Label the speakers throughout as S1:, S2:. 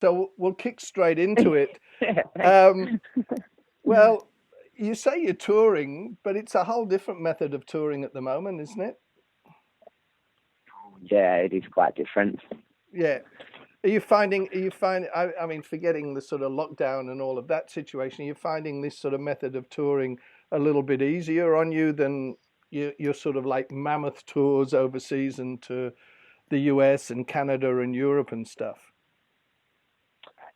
S1: So we'll kick straight into it.
S2: Yeah, thanks.
S1: Um, well, you say you're touring, but it's a whole different method of touring at the moment, isn't it?
S2: Yeah, it is quite different.
S1: Yeah. I mean, forgetting the sort of lockdown and all of that situation, are you finding this sort of method of touring a little bit easier on you than your sort of like mammoth tours overseas and to the US and Canada and Europe and stuff?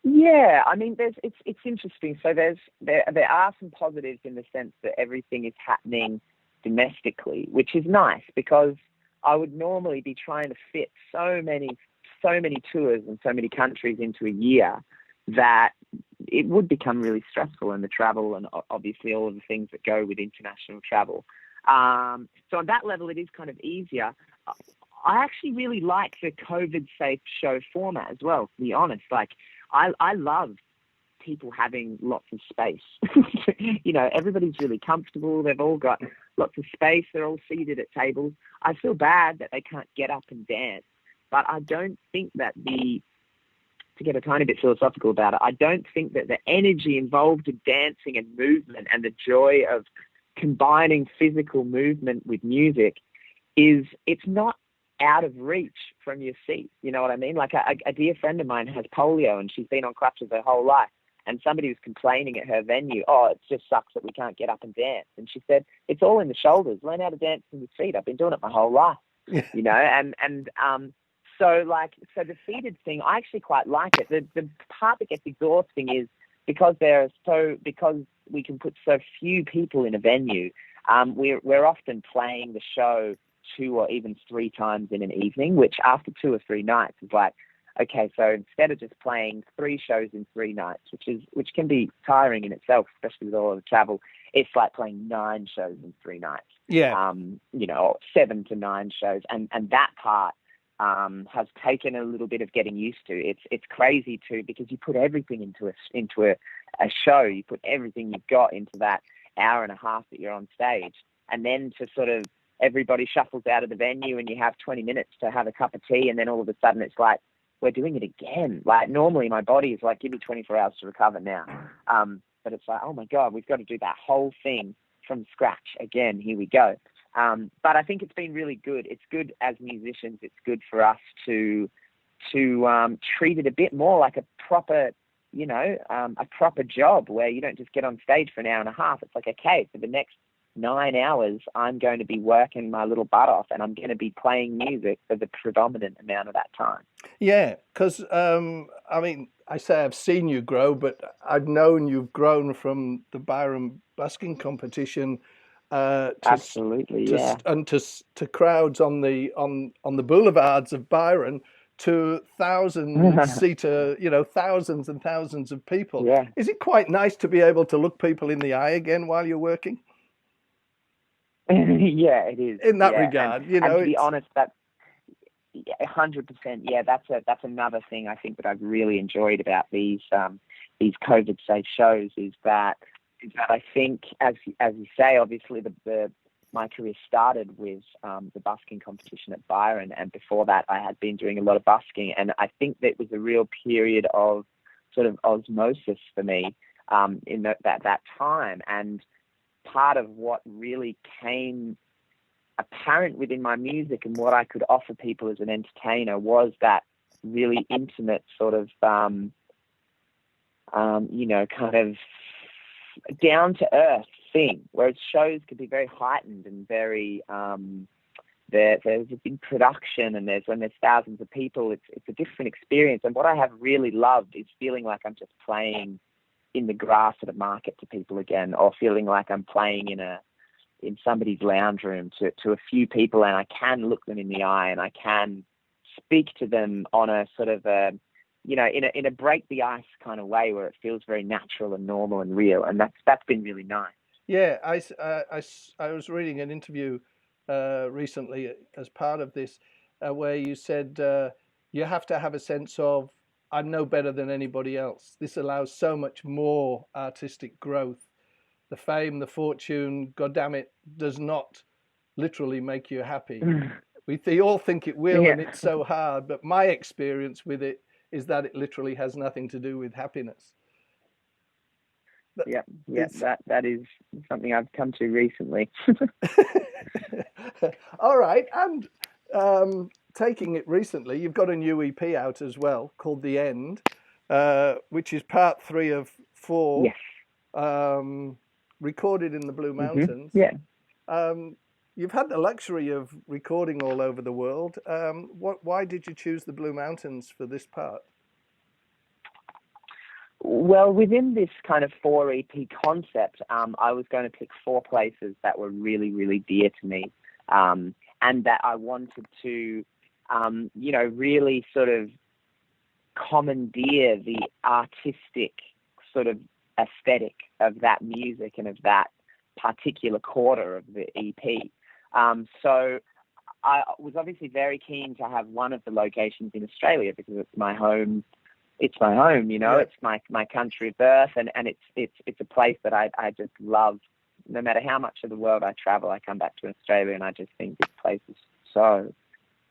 S2: Yeah, I mean, it's interesting. So there are some positives in the sense that everything is happening domestically, which is nice because I would normally be trying to fit so many tours and so many countries into a year that it would become really stressful, and the travel and obviously all of the things that go with international travel. So on that level, it is kind of easier. I actually really like the COVID safe show format as well, to be honest. Like, I love people having lots of space. Everybody's really comfortable. They've all got lots of space. They're all seated at tables. I feel bad that they can't get up and dance, but I don't think that to get a tiny bit philosophical about it, I don't think that the energy involved in dancing and movement and the joy of combining physical movement with music it's not out of reach from your seat. You know what I mean? Like a dear friend of mine has polio and she's been on crutches her whole life. And somebody was complaining at her venue, oh, it just sucks that we can't get up and dance. And she said, it's all in the shoulders. Learn how to dance in your feet. I've been doing it my whole life,
S1: Yeah.
S2: so the seated thing, I actually quite like it. The part that gets exhausting is because we can put so few people in a venue. We're often playing the show 2 or even 3 times in an evening, which after 2 or 3 nights is like, okay, so instead of just playing 3 shows in 3 nights, which can be tiring in itself, especially with all of the travel, it's like playing 9 shows in 3 nights.
S1: Yeah.
S2: 7 to 9 shows, and that part has taken a little bit of getting used to. It's crazy too because you put everything into a show. You put everything you've got into that hour and a half that you're on stage, and then to sort of everybody shuffles out of the venue and you have 20 minutes to have a cup of tea, and then all of a sudden it's like, we're doing it again. Like normally my body is like, give me 24 hours to recover now. But it's like, oh my God, we've got to do that whole thing from scratch again. Here we go. But I think it's been really good. It's good as musicians. It's good for us to treat it a bit more like a proper, a proper job where you don't just get on stage for an hour and a half. It's like, okay, for the next 9 hours, I'm going to be working my little butt off and I'm going to be playing music for the predominant amount of that time.
S1: Yeah, because I mean, I say I've seen you grow, but I've known you've grown from the Byron busking competition to
S2: Absolutely, yeah.
S1: to crowds on the boulevards of Byron to thousand seater, thousands and thousands of people.
S2: Yeah.
S1: Is it quite nice to be able to look people in the eye again while you're working?
S2: Yeah, it is.
S1: In that
S2: Yeah, and
S1: regard,
S2: and to be
S1: it's
S2: honest, that 100%. Yeah, that's another thing I think that I've really enjoyed about these COVID safe shows is that I think as you say, obviously the my career started with the busking competition at Byron, and before that I had been doing a lot of busking, and I think that was a real period of sort of osmosis for me in that time. And part of what really came apparent within my music and what I could offer people as an entertainer was that really intimate sort of, kind of down to earth thing, whereas shows could be very heightened and very, there's a big production, and when there's thousands of people, it's a different experience. And what I have really loved is feeling like I'm just playing in the grass at a market to people again, or feeling like I'm playing in somebody's lounge room to a few people, and I can look them in the eye and I can speak to them on a sort of in a break the ice kind of way where it feels very natural and normal and real, and that's been really nice.
S1: Yeah, I was reading an interview recently as part of this where you said you have to have a sense of, I'm no better than anybody else. This allows so much more artistic growth. The fame, the fortune, God damn it, does not literally make you happy. We all think it will,
S2: Yeah.
S1: and it's so hard. But my experience with it is that it literally has nothing to do with happiness.
S2: Yeah, that is something I've come to recently.
S1: All right, and taking it recently, you've got a new EP out as well called The End, which is part 3 of 4,
S2: Yes.
S1: recorded in the Blue Mountains.
S2: Yeah.
S1: You've had the luxury of recording all over the world. Why did you choose the Blue Mountains for this part?
S2: Well, within this kind of 4 EP concept, I was going to pick 4 places that were really, really dear to me, and that I wanted to, really sort of commandeer the artistic sort of aesthetic of that music and of that particular quarter of the EP. So I was obviously very keen to have one of the locations in Australia because it's my home. It's my home,
S1: Yeah.
S2: It's my country of birth, and it's a place that I just love. No matter how much of the world I travel, I come back to Australia, and I just think this place is so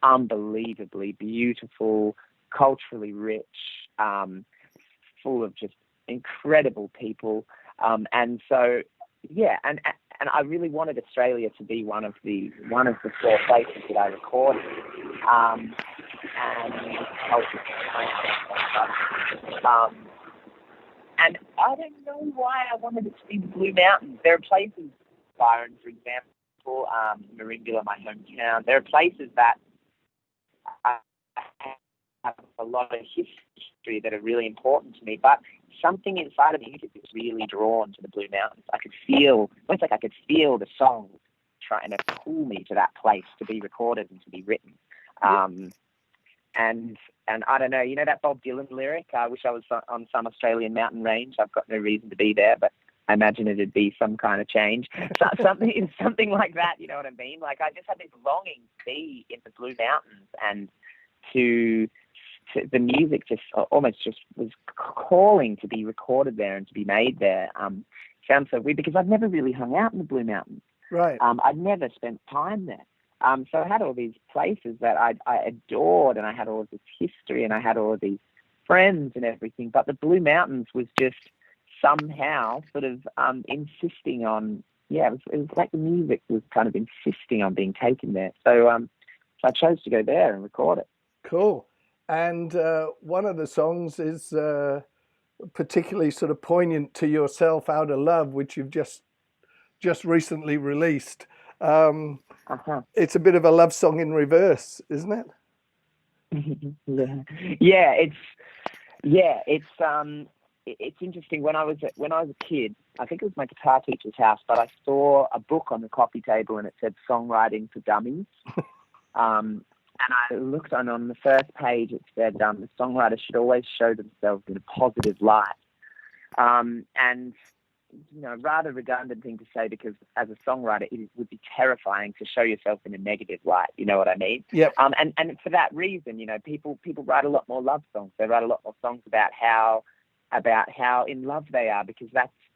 S2: unbelievably beautiful, culturally rich, full of just incredible people, and so yeah, and I really wanted Australia to be one of the 4 places that I recorded. And I don't know why I wanted it to be the Blue Mountains. There are places, Byron, for example, Merimbula, my hometown. There are places that have a lot of history that are really important to me, but something inside of me is really drawn to the Blue Mountains. Almost like I could feel the song trying to pull me to that place to be recorded and to be written. And I don't know, that Bob Dylan lyric, I wish I was on some Australian mountain range. I've got no reason to be there, but I imagine it'd be some kind of change. something like that, you know what I mean? Like I just had this longing to be in the Blue Mountains, and to the music just almost just was calling to be recorded there and to be made there. Sounds so weird because I've never really hung out in the Blue Mountains.
S1: Right.
S2: I'd never spent time there. So I had all these places that I adored, and I had all of this history, and I had all of these friends and everything. But the Blue Mountains was just somehow sort of insisting on, it was like the music was kind of insisting on being taken there. So I chose to go there and record it.
S1: Cool. And one of the songs is particularly sort of poignant to yourself, Out of Love, which you've just recently released. It's a bit of a love song in reverse, isn't it?
S2: It's interesting. When I was a kid, I think it was my guitar teacher's house, but I saw a book on the coffee table and it said Songwriting for Dummies. And I looked on the first page, it said the songwriter should always show themselves in a positive light. And rather redundant thing to say, because as a songwriter, it would be terrifying to show yourself in a negative light. You know what I mean?
S1: Yep.
S2: And for that reason, people write a lot more love songs. They write a lot more songs about how in love they are, because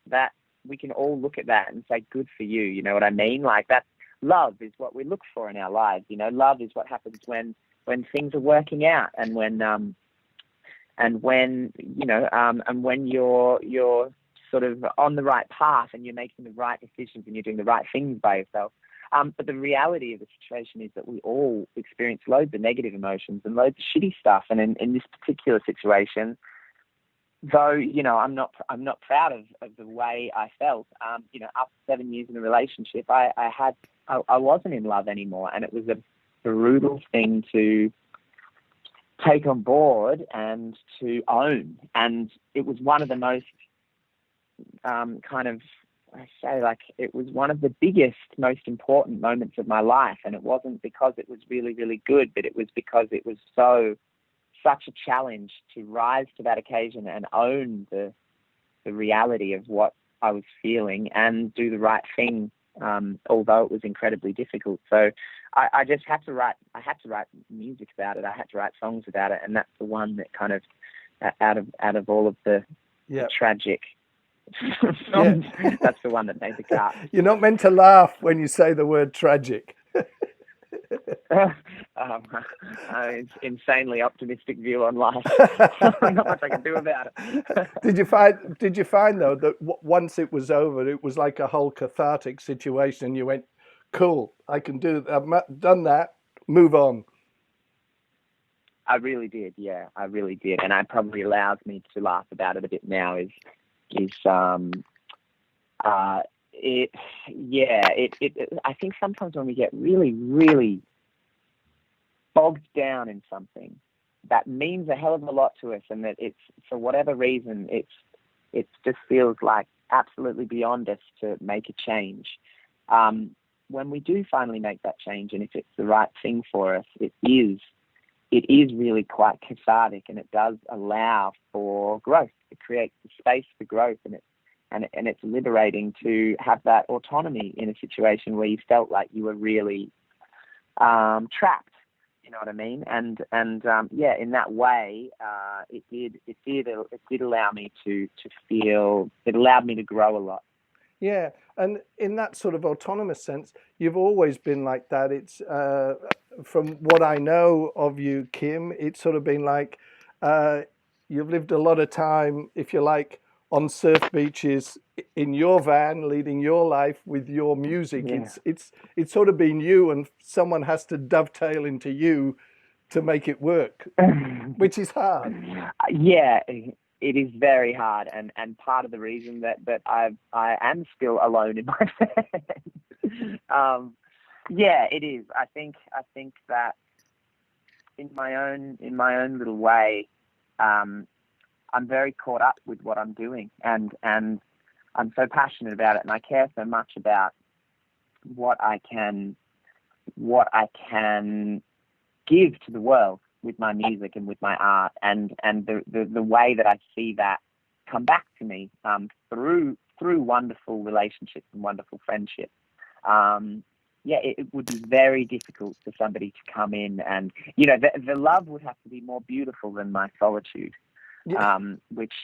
S2: that we can all look at that and say, good for you. You know what I mean? Like that love is what we look for in our lives. Love is what happens when things are working out, and when you're sort of on the right path and you're making the right decisions and you're doing the right things by yourself. But the reality of the situation is that we all experience loads of negative emotions and loads of shitty stuff. And in this particular situation, though, I'm not proud of the way I felt. After 7 years in a relationship, I wasn't in love anymore, and it was a brutal thing to take on board and to own. And it was one of the most it was one of the biggest, most important moments of my life. And it wasn't because it was really, really good, but it was because it was such a challenge to rise to that occasion and own the reality of what I was feeling and do the right thing, although it was incredibly difficult. So I just had to write music about it. I had to write songs about it. And that's the one that kind of, out of all of the tragic songs, that's the one that made the cut.
S1: You're not meant to laugh when you say the word tragic.
S2: It's insanely optimistic view on life. Not much I can do about it.
S1: Did you find though that once it was over, it was like a whole cathartic situation? You went, cool, I can do. I've done that. Move on.
S2: I really did, yeah, I really did, and it probably allows me to laugh about it a bit now. I think sometimes when we get really, really bogged down in something that means a hell of a lot to us, and that it's, for whatever reason, it just feels like absolutely beyond us to make a change. When we do finally make that change, and if it's the right thing for us, it is really quite cathartic, and it does allow for growth. It creates the space for growth, and it's liberating to have that autonomy in a situation where you felt like you were really trapped. You know what I mean? And in that way, it did allow me to feel. It allowed me to grow a lot.
S1: Yeah, and in that sort of autonomous sense, you've always been like that. It's from what I know of you, Kim, it's sort of been like you've lived a lot of time, if you like, on surf beaches in your van, leading your life with your music.
S2: Yeah.
S1: It's sort of been you, and someone has to dovetail into you to make it work, which is hard.
S2: Yeah. It is very hard, and part of the reason that I am still alone in my van. Yeah, it is. I think that in my own little way, I'm very caught up with what I'm doing, and I'm so passionate about it, and I care so much about what I can give to the world with my music and with my art, and the way that I see that come back to me through wonderful relationships and wonderful friendships. It would be very difficult for somebody to come in, and the love would have to be more beautiful than my solitude, which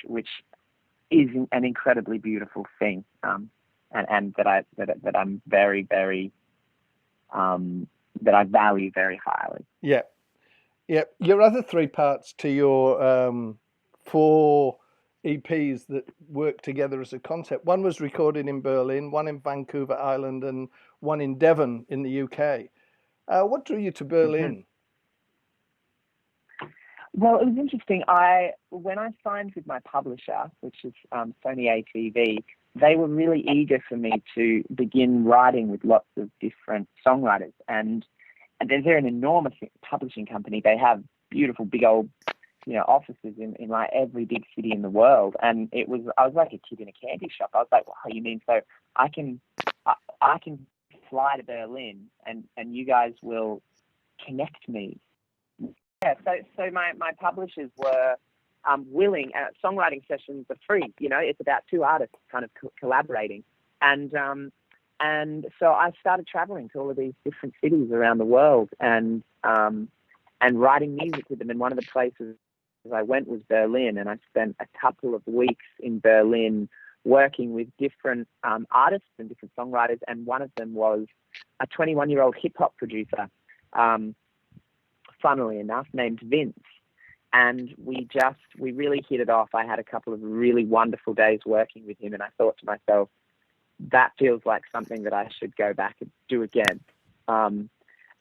S2: is an incredibly beautiful thing, and that I'm very, very that I value very highly.
S1: Yeah. Yeah, your other three parts to your 4 EPs that work together as a concept. One was recorded in Berlin, one in Vancouver Island, and one in Devon in the UK. What drew you to Berlin?
S2: Well, it was interesting. When I signed with my publisher, which is Sony ATV, they were really eager for me to begin writing with lots of different songwriters, and they're an enormous publishing company. They have beautiful big old, offices in like every big city in the world. And I was like a kid in a candy shop. I was like, wow, you mean so I can fly to Berlin and you guys will connect me? Yeah. So my publishers were willing. Songwriting sessions are free. It's about 2 artists kind of collaborating, and so I started traveling to all of these different cities around the world and writing music with them. And one of the places I went was Berlin, and I spent a couple of weeks in Berlin working with different artists and different songwriters. And one of them was a 21-year-old hip-hop producer, funnily enough, named Vince. And we really hit it off. I had a couple of really wonderful days working with him, and I thought to myself, that feels like something that I should go back and do again.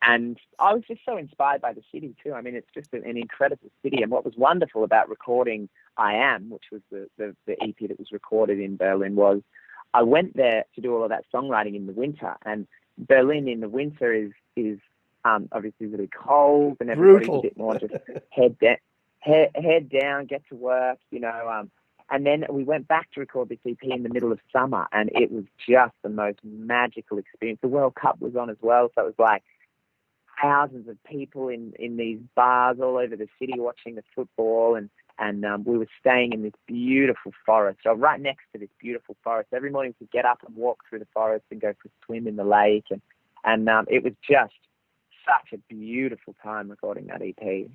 S2: And I was just so inspired by the city too. I mean, it's just an incredible city. And what was wonderful about recording I Am, which was the EP that was recorded in Berlin, was I went there to do all of that songwriting in the winter. And Berlin in the winter is obviously really cold, and everybody's a bit more just head down, get to work, And then we went back to record this EP in the middle of summer, and it was just the most magical experience. The World Cup was on as well, so it was like thousands of people in these bars all over the city watching the football, and we were staying in this beautiful forest, so right next to this beautiful forest. Every morning we could get up and walk through the forest and go for a swim in the lake, and it was just such a beautiful time recording that EP.